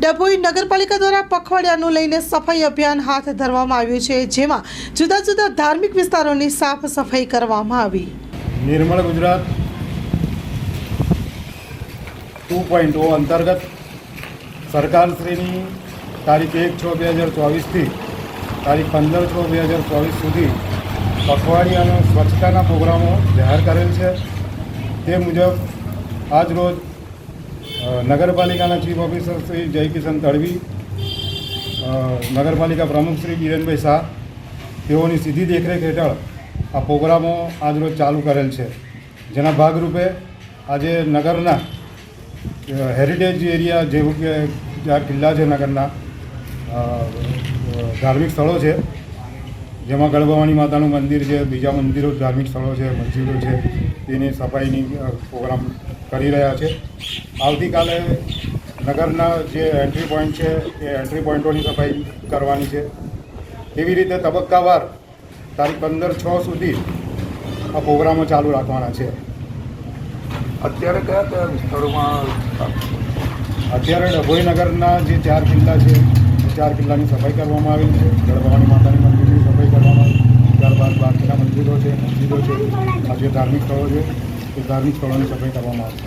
ડભોઈ નગરપાલિકા દ્વારા પખવાડિયાનું લઈને સફાઈ અભિયાન હાથ ધરવામાં આવ્યું છે, જેમાં જુદા જુદા ધાર્મિક વિસ્તારોની સાફ સફાઈ કરવામાં આવી। નિર્મળ ગુજરાત 2.0 અંતર્ગત સરકારશ્રીની તારીખ 1/6/2024 થી તારીખ 15/6/2024 સુધી પખવાડિયા અને સ્વચ્છતાના પ્રોગ્રામો જાહેર કરેલ છે। તે મુજબ આજ રોજ નગરપાલિકાના ચીફ ઓફિસર શ્રી જયકિશન તડવી, નગરપાલિકા પ્રમુખ શ્રી બીરેનભાઈ શાહ તેઓની સીધી દેખરેખ હેઠળ આ પ્રોગ્રામો આજરોજ ચાલુ કરેલ છે, જેના ભાગરૂપે આજે નગરના હેરિટેજ એરિયા જેવું કે જ્યાં કિલ્લા છે, નગરના ધાર્મિક સ્થળો છે, જેમાં ગળભવાની માતાનું મંદિર છે, બીજા મંદિરો ધાર્મિક સ્થળો છે, મસ્જિદો છે, તેની સફાઈની પ્રોગ્રામ કરી રહ્યા છે। આવતીકાલે નગરના જે એન્ટ્રી પોઈન્ટ છે એ એન્ટ્રી પોઈન્ટોની સફાઈ કરવાની છે। એવી રીતે તબક્કાવાર તારીખ 15/6 સુધી આ પ્રોગ્રામો ચાલુ રાખવાના છે। અત્યારે કયા કયા વિસ્તારોમાં? અત્યારે ડભોઈ નગરના જે 4 કિલ્લા છે એ 4 કિલ્લાની સફાઈ કરવામાં આવેલી છે, ગળભવાની માતાની મંદિરની સફાઈ કરવામાં આવી, ત્યારબાદ બાકીના મંદિરો છે, મસ્જિદો છે, આ જે ધાર્મિક સ્થળો છે એ ધાર્મિક સ્થળોની સફાઈ કરવામાં આવશે।